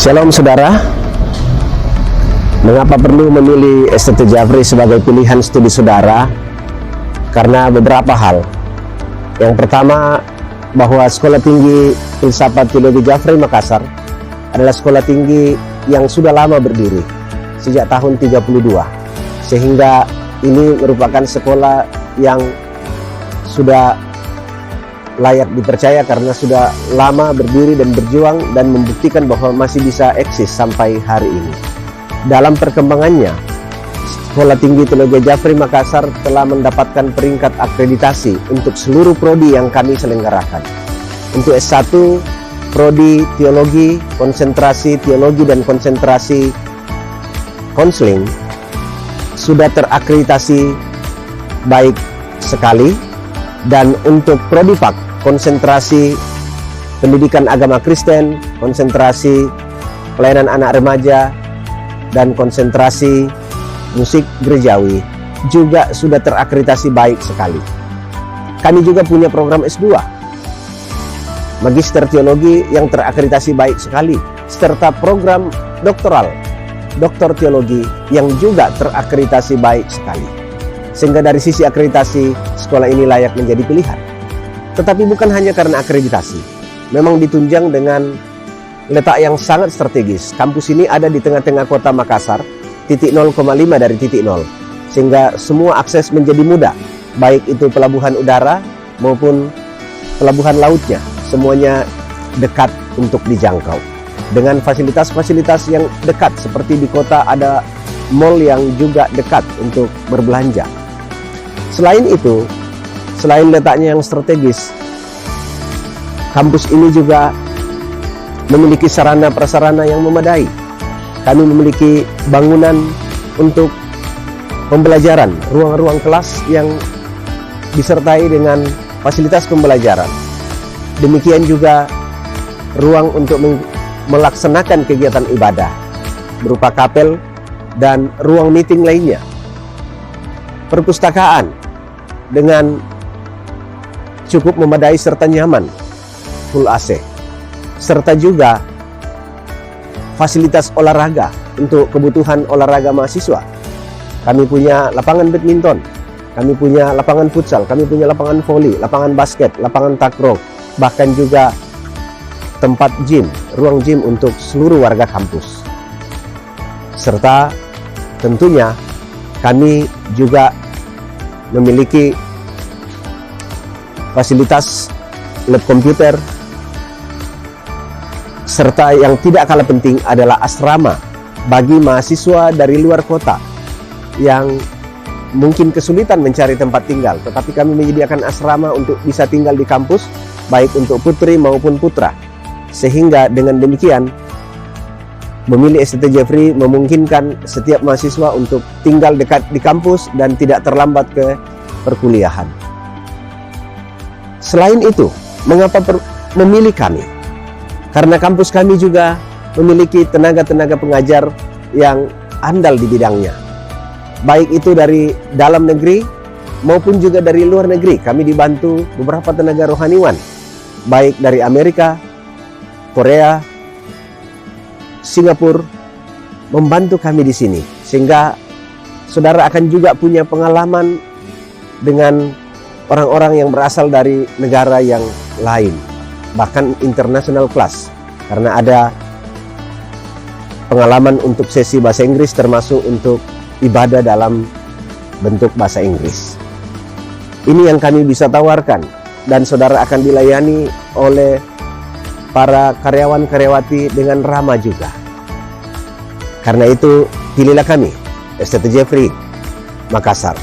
Shalom saudara. Mengapa perlu memilih STT Jafri sebagai pilihan studi saudara? Karena beberapa hal. Yang pertama, bahwa Sekolah Tinggi Filsafat Teologi Jafri Makassar adalah sekolah tinggi yang sudah lama berdiri, sejak tahun 32. Sehingga ini merupakan sekolah yang sudah layak dipercaya karena sudah lama berdiri dan berjuang dan membuktikan bahwa masih bisa eksis sampai hari ini. Dalam perkembangannya, Sekolah Tinggi Teologi Jafri Makassar telah mendapatkan peringkat akreditasi untuk seluruh prodi yang kami selenggarakan. Untuk S1, prodi teologi, konsentrasi teologi dan konsentrasi konseling sudah terakreditasi baik sekali. Dan untuk prodi PAK, konsentrasi pendidikan agama Kristen, konsentrasi pelayanan anak remaja, dan konsentrasi musik gerejawi juga sudah terakreditasi baik sekali. Kami juga punya program S2 Magister Teologi yang terakreditasi baik sekali, serta program doktoral Doktor Teologi yang juga terakreditasi baik sekali. Sehingga dari sisi akreditasi, sekolah ini layak menjadi pilihan. Tetapi bukan hanya karena akreditasi, memang ditunjang dengan letak yang sangat strategis. Kampus ini ada di tengah-tengah kota Makassar, titik 0,5 dari titik 0. Sehingga semua akses menjadi mudah, baik itu pelabuhan udara maupun pelabuhan lautnya. Semuanya dekat untuk dijangkau. Dengan fasilitas-fasilitas yang dekat, seperti di kota ada mall yang juga dekat untuk berbelanja. Selain itu, selain letaknya yang strategis, kampus ini juga memiliki sarana prasarana yang memadai. Kami memiliki bangunan untuk pembelajaran, ruang-ruang kelas yang disertai dengan fasilitas pembelajaran. Demikian juga ruang untuk melaksanakan kegiatan ibadah berupa kapel dan ruang meeting lainnya. Perpustakaan dengan cukup memadai serta nyaman, full AC, serta juga fasilitas olahraga untuk kebutuhan olahraga mahasiswa. Kami punya lapangan badminton, kami punya lapangan futsal, kami punya lapangan voli, lapangan basket, lapangan takraw, bahkan juga tempat gym, ruang gym untuk seluruh warga kampus. Serta tentunya kami juga memiliki fasilitas lab komputer, serta yang tidak kalah penting adalah asrama bagi mahasiswa dari luar kota yang mungkin kesulitan mencari tempat tinggal, tetapi kami menyediakan asrama untuk bisa tinggal di kampus, baik untuk putri maupun putra. Sehingga dengan demikian, memilih STT Jafri memungkinkan setiap mahasiswa untuk tinggal dekat di kampus dan tidak terlambat ke perkuliahan. Selain itu, mengapa memilih kami? Karena kampus kami juga memiliki tenaga-tenaga pengajar yang andal di bidangnya. Baik itu dari dalam negeri maupun juga dari luar negeri. Kami dibantu beberapa tenaga rohaniwan, baik dari Amerika, Korea, Singapura, membantu kami di sini, sehingga saudara akan juga punya pengalaman dengan orang-orang yang berasal dari negara yang lain, bahkan international class, karena ada pengalaman untuk sesi bahasa Inggris, termasuk untuk ibadah dalam bentuk bahasa Inggris. Ini yang kami bisa tawarkan, dan saudara akan dilayani oleh para karyawan-karyawati dengan ramah juga. Karena itu, pilihlah kami, STT Jafri Makassar.